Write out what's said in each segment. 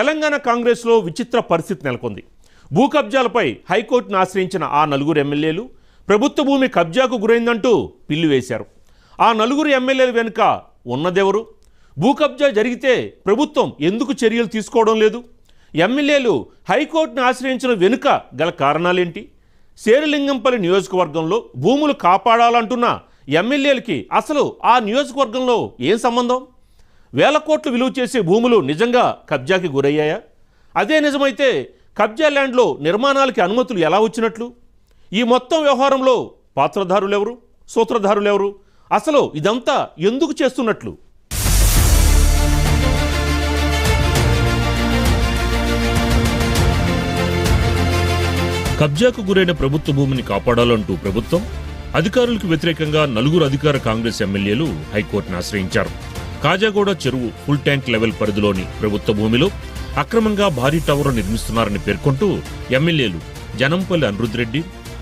తెలంగాణ కాంగ్రెస్లో విచిత్ర పరిస్థితి నెలకొంది. భూ కబ్జాలపై హైకోర్టును ఆశ్రయించిన ఆ నలుగురు ఎమ్మెల్యేలు ప్రభుత్వ భూమి కబ్జాకు గురైందంటూ పిల్లు వేశారు. ఆ నలుగురు ఎమ్మెల్యేల వెనుక ఉన్నదెవరు? భూ కబ్జా జరిగితే ప్రభుత్వం ఎందుకు చర్యలు తీసుకోవడం లేదు? ఎమ్మెల్యేలు హైకోర్టును ఆశ్రయించిన వెనుక గల కారణాలేంటి? శేరిలింగంపల్లి నియోజకవర్గంలో భూములు కాపాడాలంటున్న ఎమ్మెల్యేలకి అసలు ఆ నియోజకవర్గంలో ఏం సంబంధం? వేల కోట్లు విలువ చేసే భూములు నిజంగా కబ్జాకి గురయ్యాయా? అదే నిజమైతే కబ్జా ల్యాండ్లో నిర్మాణాలకి అనుమతులు ఎలా వచ్చినట్లు? ఈ మొత్తం వ్యవహారంలో పాత్రధారులెవరు, సూత్రధారులెవరు? అసలు ఇదంతా ఎందుకు చేస్తున్నట్లు? కబ్జాకు గురైన ప్రభుత్వ భూమిని కాపాడాలంటూ ప్రభుత్వం, అధికారులకు వ్యతిరేకంగా నలుగురు అధికార కాంగ్రెస్ ఎమ్మెల్యేలు హైకోర్టును ఆశ్రయించారు. కాజాగూడ చెరువు ఫుల్ ట్యాంక్ లెవెల్ పరిధిలోని ప్రభుత్వ భూమిలో అక్రమంగా భారీ టవర్ నిర్మిస్తున్నారని పేర్కొంటూ ఎమ్మెల్యేలు జనంపల్లి అనిరుద్ రెడ్డి,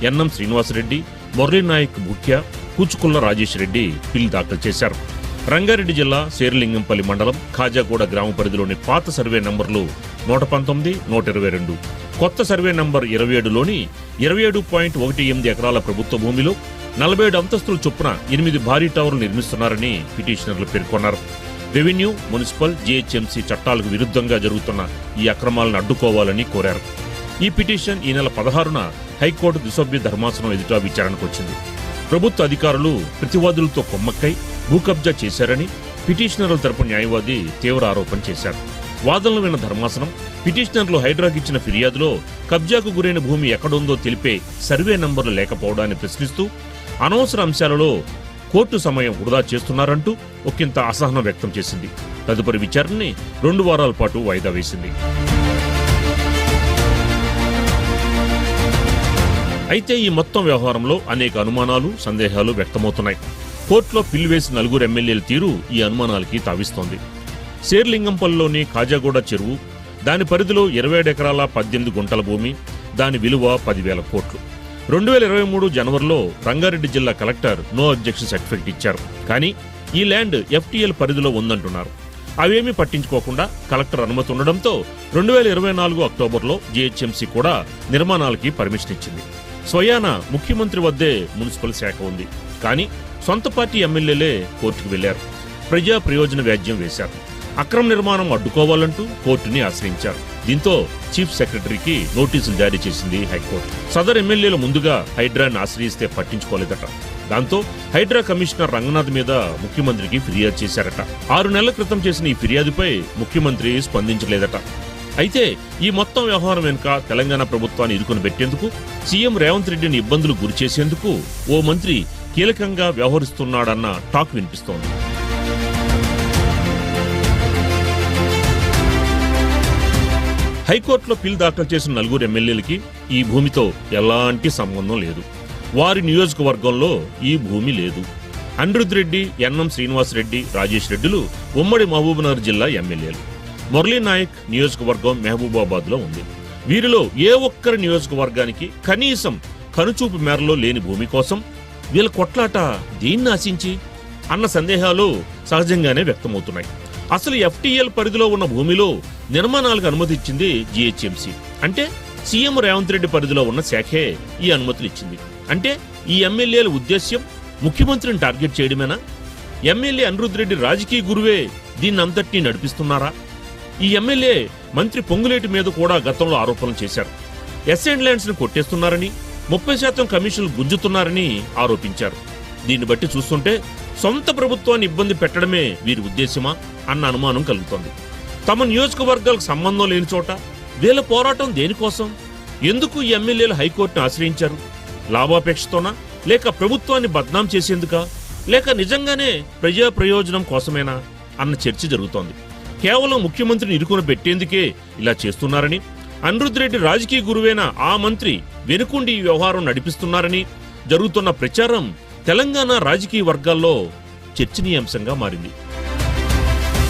ఎన్ఎం శ్రీనివాసరెడ్డి, మురళీనాయక్ ముఖ్య, కూచుకుల్ల రాజేష్ రెడ్డి పిల్ దాఖలు చేశారు. రంగారెడ్డి జిల్లా శేరిలింగంపల్లి మండలం కాజాగూడ గ్రామ పరిధిలోని పాత సర్వే నంబర్లు 119, 122, కొత్త సర్వే నంబర్ 27లోని 27.18 ఎకరాల ప్రభుత్వ భూమిలో 47 అంతస్తుల చొప్పున 8 భారీ టవర్లు నిర్మిస్తున్నారని పిటిషనర్లు పేర్కొన్నారు. రెవెన్యూ, మున్సిపల్, జీహెచ్ఎంసీ చట్టాలకు విరుద్ధంగా జరుగుతున్న ఈ అక్రమాలను అడ్డుకోవాలని కోరారు. ఈ పిటిషన్ ఈ నెల 16న హైకోర్టు దిశోభ్య ధర్మాసనం ఎదుట విచారణకు వచ్చింది. ప్రభుత్వ అధికారులు ప్రతివాదులతో కొమ్మక్కై భూ కబ్జా చేశారని పిటిషనర్ల తరపు న్యాయవాది తీవ్ర ఆరోపణ చేశారు. వాదనలు విన్న ధర్మాసనం పిటిషనర్లు హైడ్రాకి ఇచ్చిన ఫిర్యాదులో కబ్జాకు గురైన భూమి ఎక్కడుందో తెలిపే సర్వే నంబర్లు లేకపోవడాన్ని ప్రశ్నిస్తూ అనవసర అంశాలలో కోర్టు సమయం వృధా చేస్తున్నారంటూ ఒకంత అసహనం వ్యక్తం చేసింది. తదుపరి విచారణని 2 వారాల పాటు వాయిదా వేసింది. అయితే ఈ మొత్తం వ్యవహారంలో అనేక అనుమానాలు, సందేహాలు వ్యక్తమవుతున్నాయి. కోర్టులో పిల్లు వేసిన నలుగురు ఎమ్మెల్యేల తీరు ఈ అనుమానాలకి తావిస్తోంది. శేరిలింగంపల్లిలోని కాజాగూడ చెరువు, దాని పరిధిలో 27 ఎకరాల 18 గుంటల భూమి, దాని విలువ 10,000 కోట్లు. 2023 జనవరిలో రంగారెడ్డి జిల్లా కలెక్టర్ నో అబ్జెక్షన్ సర్టిఫికెట్ ఇచ్చారు. కానీ ఈ ల్యాండ్ FTL పరిధిలో ఉందంటున్నారు. అవేమీ పట్టించుకోకుండా కలెక్టర్ అనుమతి ఉండడంతో 2024 అక్టోబర్లో జీహెచ్ఎంసీ కూడా నిర్మాణాలకి పర్మిషన్ ఇచ్చింది. స్వయాన ముఖ్యమంత్రి వద్దే మున్సిపల్ శాఖ ఉంది. కానీ సొంత పార్టీ ఎమ్మెల్యేలే కోర్టుకు వెళ్లారు. ప్రజా ప్రయోజన వ్యాజ్యం వేశారు. అక్రమ నిర్మాణం అడ్డుకోవాలంటూ కోర్టుని ఆశ్రయించారు. దీంతో చీఫ్ సెక్రటరీకి నోటీసులు జారీ చేసింది హైకోర్టు. సదరు ఎమ్మెల్యేలు ముందుగా హైడ్రాని ఆశ్రయిస్తే పట్టించుకోలేదట. దాంతో హైడ్రా కమిషనర్ రంగనాథ్ మీద ముఖ్యమంత్రికి ఫిర్యాదు చేశారట. 6 నెలల క్రితం చేసిన ఈ ఫిర్యాదుపై ముఖ్యమంత్రి స్పందించలేదట. అయితే ఈ మొత్తం వ్యవహారం వెనుక తెలంగాణ ప్రభుత్వాన్ని ఇరుకుని పెట్టేందుకు, సీఎం రేవంత్ రెడ్డిని ఇబ్బందులు గురిచేసేందుకు ఓ మంత్రి కీలకంగా వ్యవహరిస్తున్నాడన్న టాక్ వినిపిస్తోంది. హైకోర్టులో పిల్ దాఖలు చేసిన నలుగురు ఎమ్మెల్యేలకి ఈ భూమితో ఎలాంటి సంబంధం లేదు. వారి నియోజకవర్గంలో ఈ భూమి లేదు. అనిరుద్ రెడ్డి, ఎన్ఎం శ్రీనివాసరెడ్డి, రాజేష్ రెడ్డిలు ఉమ్మడి మహబూబ్నగర్ జిల్లా ఎమ్మెల్యేలు. మురళీనాయక్ నియోజకవర్గం మహబూబాబాద్లో ఉంది. వీరిలో ఏ ఒక్కరి నియోజకవర్గానికి కనీసం కనుచూపు మేరలో లేని భూమి కోసం వీళ్ళ కొట్లాట దేన్ని ఆశించి అన్న సందేహాలు సహజంగానే వ్యక్తమవుతున్నాయి. అసలు FTL పరిధిలో ఉన్న భూమిలో నిర్మాణాలకు అనుమతి ఇచ్చింది జీహెచ్ఎంసీ. అంటే సీఎం రేవంత్ రెడ్డి పరిధిలో ఉన్న శాఖే ఈ అనుమతులు ఇచ్చింది. అంటే ఈ ఎమ్మెల్యేల ఉద్దేశ్యం ముఖ్యమంత్రిని టార్గెట్ చేయడమేనా? ఎమ్మెల్యే అనిరుద్ రెడ్డి రాజకీయ గురువే దీన్నంతటినీ నడిపిస్తున్నారా? ఈ ఎమ్మెల్యే మంత్రి పొంగులేటి మీద కూడా గతంలో ఆరోపణలు చేశారు. ఎస్ఎండ్ ల్యాండ్స్ ను కొట్టేస్తున్నారని, 30% కమిషన్లు గుంజుతున్నారని ఆరోపించారు. దీన్ని బట్టి చూస్తుంటే సొంత ప్రభుత్వాన్ని ఇబ్బంది పెట్టడమే వీరి ఉద్దేశమా అన్న అనుమానం కలుగుతోంది. తమ నియోజకవర్గాలకు సంబంధం లేని చోట వీళ్ళ పోరాటం దేనికోసం? ఎందుకు ఈ ఎమ్మెల్యేలు హైకోర్టును ఆశ్రయించారు? లాభాపేక్షతోనా, లేక ప్రభుత్వాన్ని బద్నాం చేసేందుకా, లేక నిజంగానే ప్రజా ప్రయోజనం కోసమేనా అన్న చర్చ జరుగుతోంది. కేవలం ముఖ్యమంత్రిని ఇరుకున పెట్టేందుకే ఇలా చేస్తున్నారని, అనిరుద్ రెడ్డి రాజకీయ గురువైన ఆ మంత్రి వెనుకుండి ఈ వ్యవహారం నడిపిస్తున్నారని జరుగుతున్న ప్రచారం తెలంగాణ రాజకీయ వర్గాల్లో చర్చనీయాంశంగా మారింది.